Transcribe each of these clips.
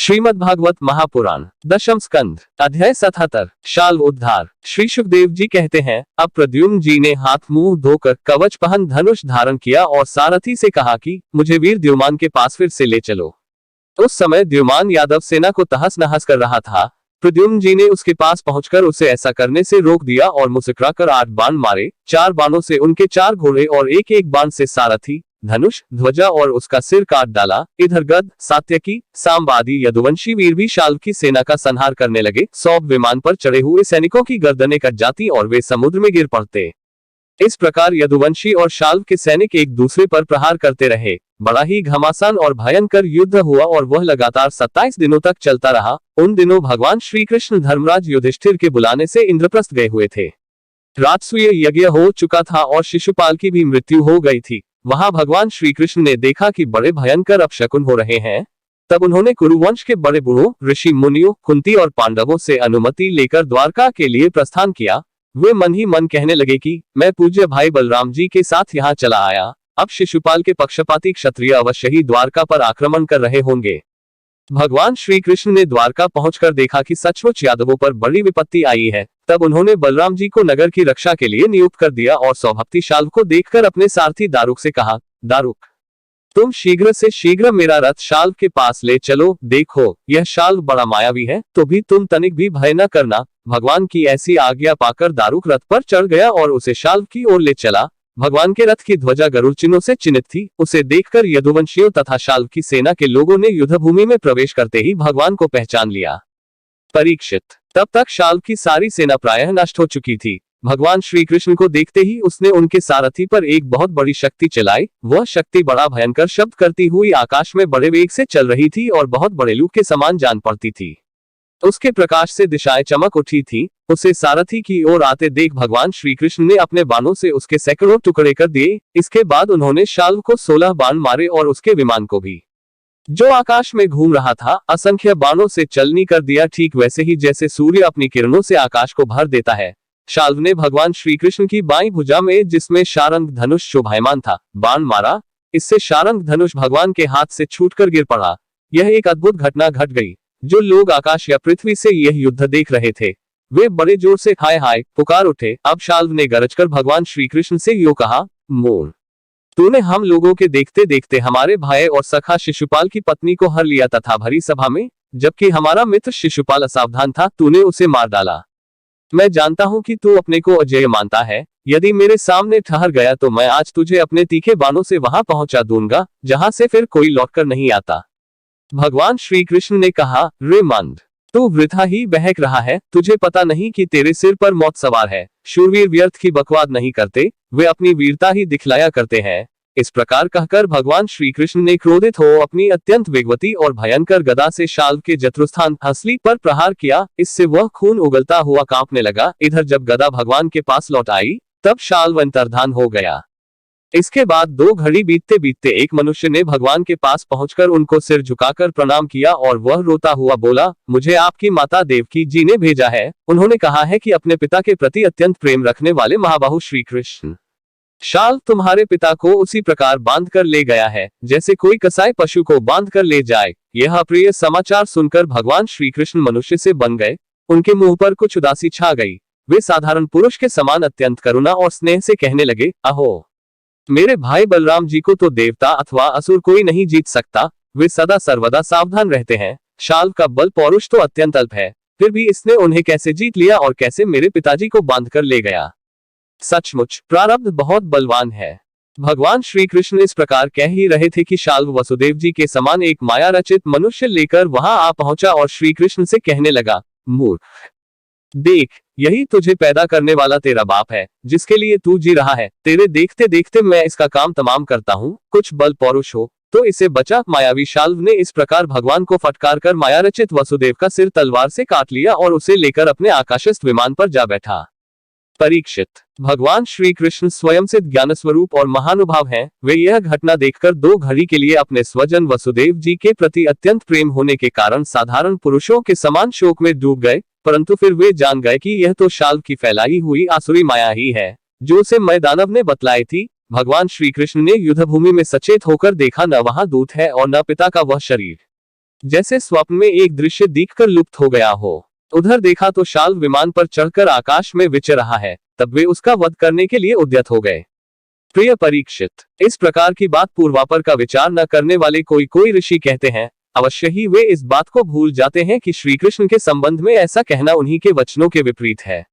श्रीमद् भागवत महापुराण दशम स्कंध अध्याय 77 शाल्व उद्धार। श्री सुखदेव जी कहते हैं, अब प्रद्युम्न जी ने हाथ मुंह धोकर कवच पहन धनुष धारण किया और सारथी से कहा कि मुझे वीर द्युमान के पास फिर से ले चलो। उस समय द्युमान यादव सेना को तहस नहस कर रहा था। प्रद्युम्न जी ने उसके पास पहुंचकर उसे ऐसा करने से रोक दिया और मुस्कुराकर 8 बाण मारे। 4 बाणों से उनके 4 घोड़े और एक बाण से सारथी, धनुष, ध्वजा और उसका सिर काट डाला। इधर गद, सात्यकी, सांब आदि यदुवंशी वीर भी शाल्व की सेना का संहार करने लगे। 100 विमान पर चढ़े हुए सैनिकों की गर्दनें कट जाती और वे समुद्र में गिर पड़ते। इस प्रकार यदुवंशी और शाल्व के सैनिक एक दूसरे पर प्रहार करते रहे। बड़ा ही घमासान और भयंकर युद्ध हुआ और वह लगातार 27 दिनों तक चलता रहा। उन दिनों भगवान श्री कृष्ण धर्मराज युधिष्ठिर के बुलाने से इंद्रप्रस्थ गए हुए थे। राजसूय यज्ञ हो चुका था और शिशुपाल की भी मृत्यु हो गई थी। वहां भगवान श्री कृष्ण ने देखा कि बड़े भयंकर अपशकुन हो रहे हैं। तब उन्होंने कुरुवंश के बड़े बूढ़ों, ऋषि मुनियों, कुंती और पांडवों से अनुमति लेकर द्वारका के लिए प्रस्थान किया। वे मन ही मन कहने लगे कि मैं पूज्य भाई बलराम जी के साथ यहाँ चला आया। अब शिशुपाल के पक्षपाती क्षत्रिय अवश्य ही द्वारका पर आक्रमण कर रहे होंगे। भगवान श्री कृष्ण ने द्वारका पहुंचकर देखा कि सचमुच यादवों पर बड़ी विपत्ति आई है। तब उन्होंने बलराम जी को नगर की रक्षा के लिए नियुक्त कर दिया और सौभक्ति शाल्व को देखकर अपने सारथी दारुक से कहा, दारुक, तुम शीघ्र से शीघ्र मेरा रथ शाल्व के पास ले चलो। देखो, यह शाल्व बड़ा मायावी है, तो भी तुम तनिक भी भय न करना। भगवान की ऐसी आज्ञा पाकर दारुक रथ पर चढ़ गया और उसे शाल्व की ओर ले चला। भगवान के रथ की ध्वजा गरुड़ चिन्हों से चिन्हित थी। उसे देखकर यदुवंशियों तथा शाल्व की सेना के लोगों ने युद्धभूमि में प्रवेश करते ही भगवान को पहचान लिया। परीक्षित, तब तक शाल्व की सारी सेना प्रायः नष्ट हो चुकी थी। भगवान श्री कृष्ण को देखते ही उसने उनके सारथी पर एक बहुत बड़ी शक्ति चलाई। वह शक्ति बड़ा भयंकर शब्द करती हुई आकाश में बड़े वेग से चल रही थी और बहुत बड़े लू के समान जान पड़ती थी। उसके प्रकाश से दिशाएं चमक उठी थी। उसे सारथी की ओर आते देख भगवान श्री कृष्ण ने अपने बाणों से उसके सैकड़ों टुकड़े कर दिए। इसके बाद उन्होंने शाल्व को 16 बाण मारे और उसके विमान को भी, जो आकाश में घूम रहा था, असंख्य बाणों से चलनी कर दिया। ठीक वैसे ही जैसे सूर्य अपनी किरणों से आकाश को भर देता है। शाल्व ने भगवान श्री कृष्ण की बाईं भुजा में, जिसमें शारंग धनुष शोभायमान था, बाण मारा। इससे शारंग धनुष भगवान के हाथ से छूटकर गिर पड़ा। यह एक अद्भुत घटना घट गई। जो लोग आकाश या पृथ्वी से यह युद्ध देख रहे थे, वे बड़े जोर से हाय हाय पुकार उठे। अब शाल्व ने गरजकर भगवान श्री कृष्ण से यूं कहा, मोर, तूने हम लोगों के देखते देखते हमारे भाई और सखा शिशुपाल की पत्नी को हर लिया तथा भरी सभा में, जबकि हमारा मित्र शिशुपाल असावधान था, तूने उसे मार डाला। मैं जानता हूं कि तू अपने को अजेय मानता है। यदि मेरे सामने ठहर गया तो मैं आज तुझे अपने तीखे बाणों से वहां पहुंचा दूंगा जहां से फिर कोई लौटकर नहीं आता। भगवान श्री कृष्ण ने कहा, रे मंद, तू वृथा ही बहक रहा है। तुझे पता नहीं कि तेरे सिर पर मौत सवार है। शूरवीर व्यर्थ की बकवाद नहीं करते, वे अपनी वीरता ही दिखलाया करते हैं। इस प्रकार कहकर भगवान श्री कृष्ण ने क्रोधित हो अपनी अत्यंत वेगवती और भयंकर गदा से शाल्व के जत्रुस्थान हंसली पर प्रहार किया। इससे वह खून उगलता हुआ कांपने लगा। इधर जब गदा भगवान के पास लौट आई, तब शाल्व अंतर्धान हो गया। इसके बाद 2 घड़ी बीतते बीतते एक मनुष्य ने भगवान के पास पहुंचकर उनको सिर झुकाकर प्रणाम किया और वह रोता हुआ बोला, मुझे आपकी माता देवकी जी ने भेजा है। उन्होंने कहा है कि अपने पिता के प्रति अत्यंत प्रेम रखने वाले महाबाहु श्री कृष्ण शाल्व तुम्हारे पिता को उसी प्रकार बांध कर ले गया है, जैसे कोई कसाई पशु को बांध कर ले जाए। यह अप्रिय समाचार सुनकर भगवान श्री कृष्ण मनुष्य से बन गए। उनके मुंह पर कुछ उदासी छा गई। वे साधारण पुरुष के समान अत्यंत करुणा और स्नेह से कहने लगे, अहो, मेरे भाई बलराम जी को तो देवता अथवा असुर कोई नहीं जीत सकता। वे सदा सर्वदा सावधान रहते हैं। शाल्व का बल पौरुष तो अत्यंत अल्प है, फिर भी इसने उन्हें कैसे जीत लिया और कैसे मेरे पिताजी को बांध कर ले गया। सचमुच प्रारब्ध बहुत बलवान है। भगवान श्री कृष्ण इस प्रकार कह ही रहे थे कि शाल्व वसुदेव जी के समान एक माया रचित मनुष्य लेकर वहां आ पहुंचा और श्री कृष्ण से कहने लगा, मूर्ख, देख, यही तुझे पैदा करने वाला तेरा बाप है, जिसके लिए तू जी रहा है। तेरे देखते देखते मैं इसका काम तमाम करता हूँ। कुछ बल पौरुष हो तो इसे बचा। मायावी शाल्व ने इस प्रकार भगवान को फटकार कर माया रचित वसुदेव का सिर तलवार से काट लिया और उसे लेकर अपने आकाशस्थ विमान पर जा बैठा। परीक्षित, भगवान श्री कृष्ण स्वयं सिद्ध ज्ञान स्वरूप और महानुभाव हैं। वे यह घटना देखकर 2 घड़ी के लिए अपने स्वजन वसुदेव जी के प्रति अत्यंत प्रेम होने के कारण साधारण पुरुषों के समान शोक में डूब गए। परंतु फिर वे जान गए कि यह तो शाल्व की फैलाई हुई आसुरी माया ही है, जो उसे मय दानव ने बतलाई थी। भगवान श्री कृष्ण ने युद्धभूमि में सचेत होकर देखा, न वहां दूत है और न पिता का वह शरीर। जैसे स्वप्न में एक दृश्य दिखकर लुप्त हो गया हो। उधर देखा तो शाल विमान पर चढ़कर आकाश में विचर रहा है। तब वे उसका वध करने के लिए उद्यत हो गए। प्रिय परीक्षित, इस प्रकार की बात पूर्वापर का विचार न करने वाले कोई कोई ऋषि कहते हैं, अवश्य ही वे इस बात को भूल जाते हैं कि श्री कृष्ण के संबंध में ऐसा कहना उन्हीं के वचनों के विपरीत है।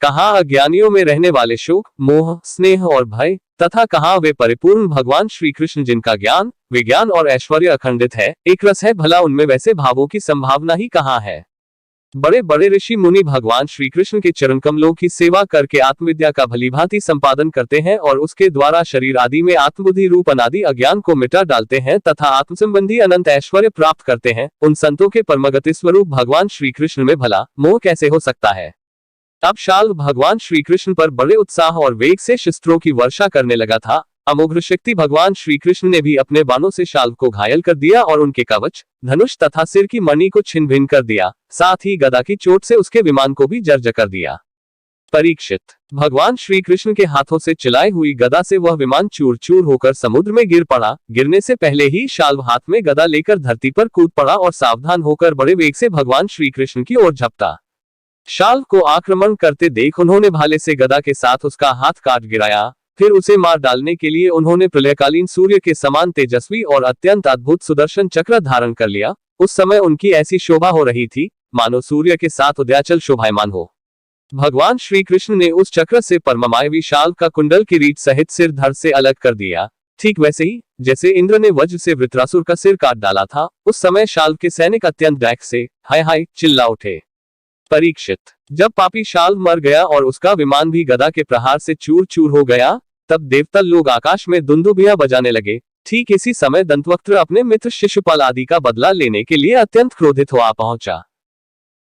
कहाँ अज्ञानियों में रहने वाले शोक, मोह, स्नेह और भय, तथा कहाँ वे परिपूर्ण भगवान श्री कृष्ण जिनका ज्ञान, विज्ञान और ऐश्वर्य अखंडित है, एक रस है, भला उनमें वैसे भावों की संभावना ही कहाँ है। बड़े बड़े ऋषि मुनि भगवान श्री कृष्ण के चरण कमलों की सेवा करके आत्मविद्या का भलीभांति संपादन करते हैं और उसके द्वारा शरीर आदि में आत्मबुद्धि रूप अनादि अज्ञान को मिटा डालते हैं तथा आत्म संबंधी अनंत ऐश्वर्य प्राप्त करते हैं। उन संतों के परमगति स्वरूप भगवान श्री कृष्ण में भला मोह कैसे हो सकता है। अब शाल भगवान श्री कृष्ण पर बड़े उत्साह और वेग से शस्त्रों की वर्षा करने लगा था। अमोघ शक्ति भगवान श्री कृष्ण ने भी अपने बाणों से शाल को घायल कर दिया और उनके कवच, धनुष तथा सिर की मणि को छिन्न भिन्न कर दिया। साथ ही गदा की चोट से उसके विमान को भी जर्जर कर दिया। परीक्षित, भगवान श्री कृष्ण के हाथों से चलाई हुई गदा से वह विमान चूर चूर होकर समुद्र में गिर पड़ा। गिरने से पहले ही शाल हाथ में गदा लेकर धरती पर कूद पड़ा और सावधान होकर बड़े वेग से भगवान श्री कृष्ण की ओर झपटा। शाल को आक्रमण करते देख उन्होंने भाले से गदा के साथ उसका हाथ काट गिराया। फिर उसे मार डालने के लिए उन्होंने प्रलयकालीन सूर्य के समान तेजस्वी और अत्यंत अद्भुत सुदर्शन चक्र धारण कर लिया। उस समय उनकी ऐसी शोभा हो रही थी मानो सूर्य के साथ उदयाचल शोभायमान हो। भगवान श्री कृष्ण ने उस चक्र से परममायवी शाल का कुंडल किरीट सहित सिर धड़ से अलग कर दिया। ठीक वैसे ही जैसे इंद्र ने वज्र से वृत्रासुर का सिर काट डाला था। उस समय शाल के सैनिक अत्यंत दैख से हाय हाय चिल्ला उठे। परीक्षित, जब पापी शाल मर गया और उसका विमान भी गदा के प्रहार से चूर चूर हो गया, तब देवता लोग आकाश में दुंदुभियां बजाने लगे। ठीक इसी समय दंतवक्त्र अपने मित्र शिशुपाल आदि का बदला लेने के लिए अत्यंत क्रोधित हुआ पहुंचा।